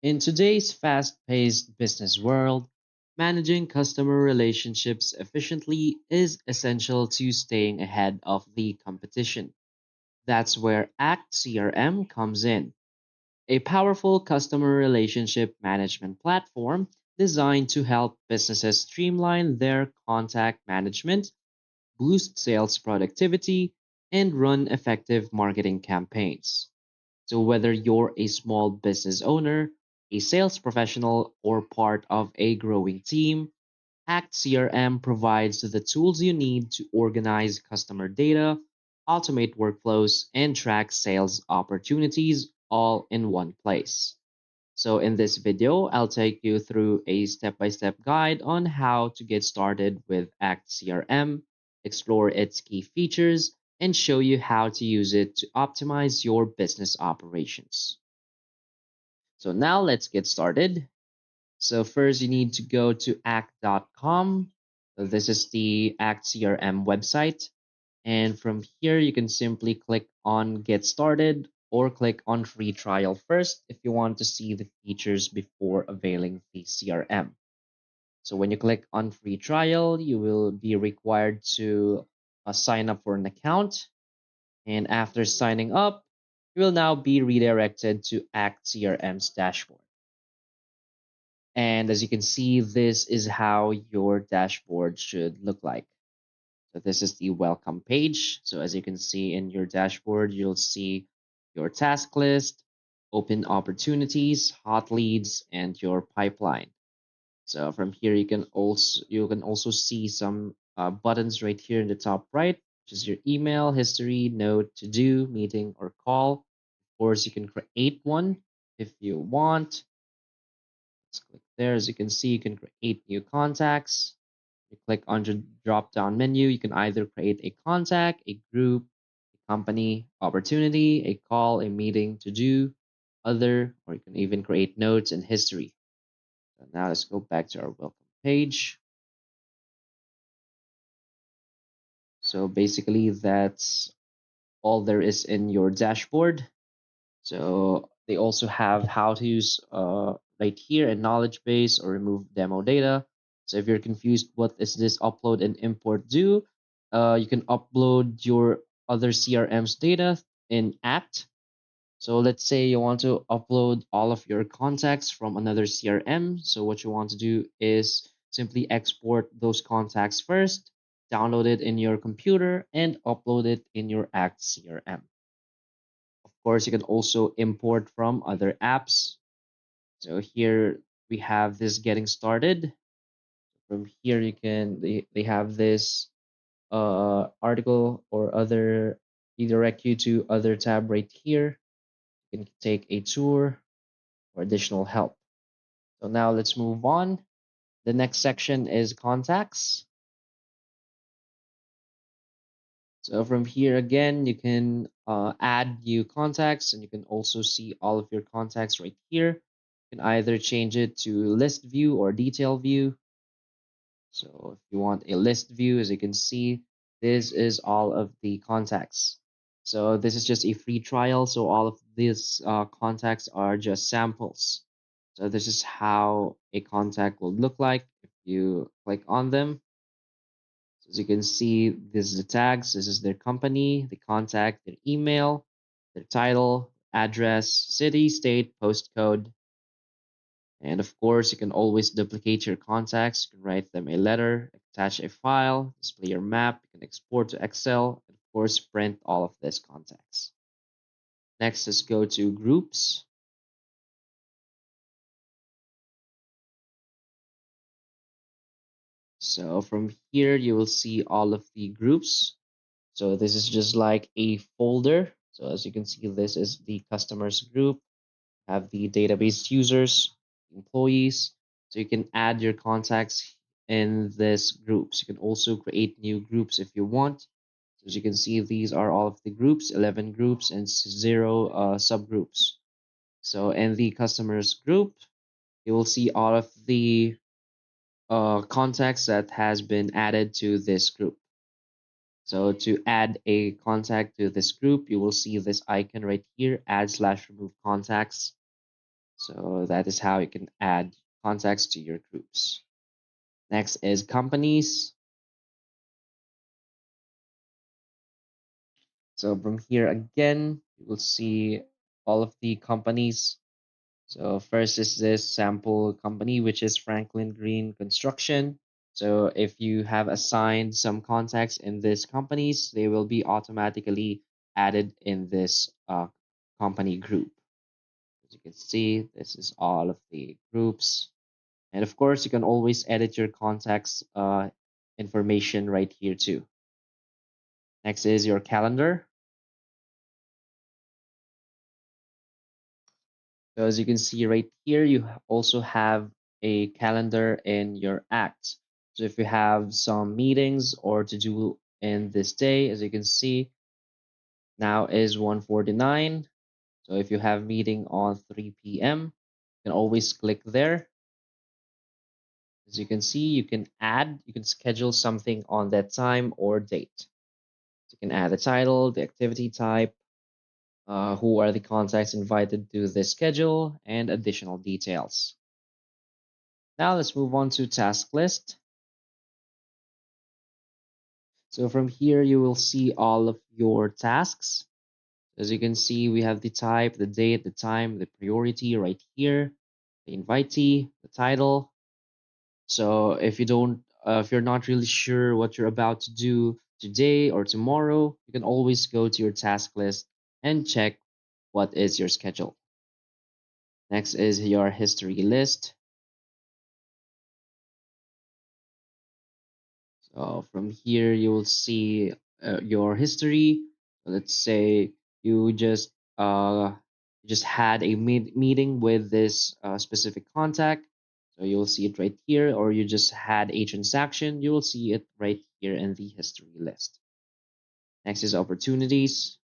In today's fast paced business world, managing customer relationships efficiently is essential to staying ahead of the competition. That's where ACT CRM comes in, a powerful customer relationship management platform designed to help businesses streamline their contact management, boost sales productivity, and run effective marketing campaigns. So, whether you're a small business owner, a sales professional, or part of a growing team, ACT CRM provides the tools you need to organize customer data, automate workflows, and track sales opportunities all in one place. So, in this video, I'll take you through a step by step guide on how to get started with ACT CRM, explore its key features, and show you how to use it to optimize your business operations. So, now let's get started. So, first, you need to go to act.com. So, this is the ACT CRM website. And from here, you can simply click on Get Started or click on Free Trial first if you want to see the features before availing the CRM. So when you click on Free Trial, you will be required to sign up for an account. And after signing up, you will now be redirected to Act CRM's dashboard. And as you can see, this is how your dashboard should look like. So this is the welcome page. So as you can see in your dashboard, you'll see your task list, open opportunities, hot leads, and your pipeline. So from here, you can also see some buttons right here in the top right, which is your email, history, note, to do, meeting, or call. Of course, you can create one if you want. Let's click there. As you can see, you can create new contacts. You click on the drop down menu. You can either create a contact, a group, a company, opportunity, a call, a meeting, to do, other, or you can even create notes and history. So now let's go back to our welcome page. So basically, that's all there is in your dashboard. So they also have how to use right here a knowledge base or remove demo data. So if you're confused, what is this upload and import do? You can upload your other CRM's data in ACT. So let's say you want to upload all of your contacts from another CRM. So what you want to do is simply export those contacts first, download it in your computer, and upload it in your ACT CRM. Of course, you can also import from other apps. So here we have this getting started. From here, they have this article or other, redirect you to other tab right here. You can take a tour for additional help. So now let's move on. The next section is contacts. So from here again, you can add new contacts, and you can also see all of your contacts right here. You can either change it to list view or detail view. So if you want a list view, as you can see, this is all of the contacts. So this is just a free trial. So all of these contacts are just samples. So this is how a contact will look like if you click on them. So as you can see, this is the tags. This is their company, the contact, their email, their title, address, city, state, postcode. And of course, you can always duplicate your contacts. You can write them a letter, attach a file, display your map. You can export to Excel, and of course, print all of these contacts. Next, let's go to groups. So from here, you will see all of the groups. So this is just like a folder. So as you can see, this is the customers group, have the database users, employees. So you can add your contacts in this groups. You can also create new groups if you want. So as you can see, these are all of the groups, 11 groups and zero subgroups. So in the customers group, you will see all of the contacts that has been added to this group. So to add a contact to this group, you will see this icon right here, add slash remove contacts. So that is how you can add contacts to your groups. Next is companies. So from here again, you will see all of the companies. So first is this sample company, which is Franklin Green Construction. So if you have assigned some contacts in these companies, they will be automatically added in this company group. As you can see, this is all of the groups. And of course, you can always edit your contacts information right here too. Next is your calendar. So as you can see right here, you also have a calendar in your acts. So if you have some meetings or to do in this day, as you can see, now is 1:49. So if you have meeting on 3 p.m., you can always click there. As you can see, you can schedule something on that time or date. So you can add the title, the activity type, who are the contacts invited to this schedule, and additional details. Now let's move on to task list. So from here, you will see all of your tasks. As you can see, we have the type, the date, the time, the priority right here, the invitee, the title. So if you're not really sure what you're about to do today or tomorrow, you can always go to your task list and check what is your schedule. Next is your history list. So from here, you will see your history. Let's say you just uh, just had a meeting with this specific contact. So you'll see it right here, or you just had a transaction. You will see it right here in the history list. Next is opportunities.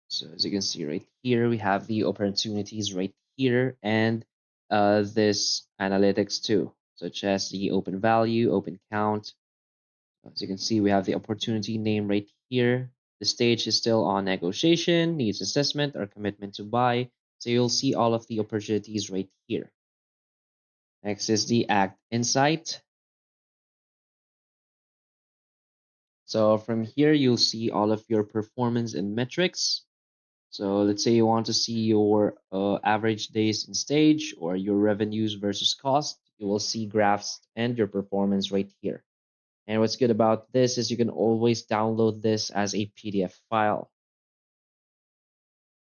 So as you can see right here, we have the opportunities right here and this analytics too, such as the open value, open count. As you can see, we have the opportunity name right here. The stage is still on negotiation, needs assessment, or commitment to buy. So you'll see all of the opportunities right here. Next is the Act Insight. So from here, you'll see all of your performance and metrics. So let's say you want to see your average days in stage or your revenues versus cost. You will see graphs and your performance right here. And what's good about this is you can always download this as a PDF file.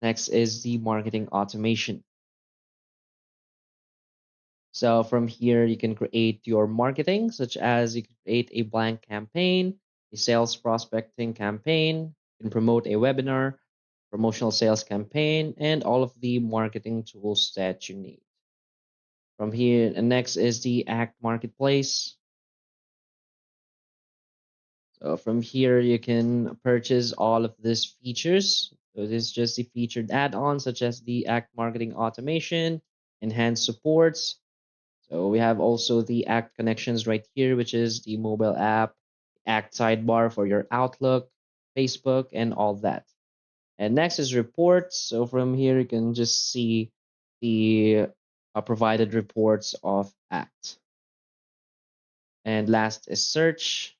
Next is the marketing automation. So from here, you can create your marketing, such as you can create a blank campaign, a sales prospecting campaign, you can promote a webinar, promotional sales campaign, and all of the marketing tools that you need. From here, and next is the Act Marketplace. So from here, you can purchase all of these features. So this is just the featured add-ons such as the Act Marketing Automation, enhanced supports. So we have also the Act Connections right here, which is the mobile app, Act sidebar for your Outlook, Facebook, and all that. And next is reports. So from here, you can just see the provided reports of Act. And last is search.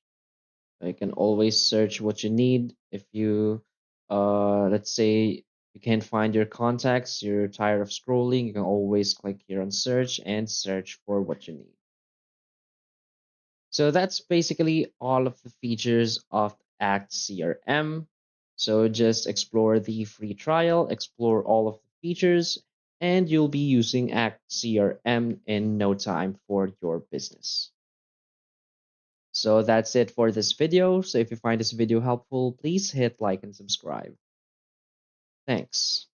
You can always search what you need. If you, let's say, you can't find your contacts, you're tired of scrolling, you can always click here on search and search for what you need. So that's basically all of the features of Act CRM. So just explore the free trial, explore all of the features, and you'll be using Act CRM in no time for your business. So that's it for this video. So if you find this video helpful, please hit like and subscribe. Thanks.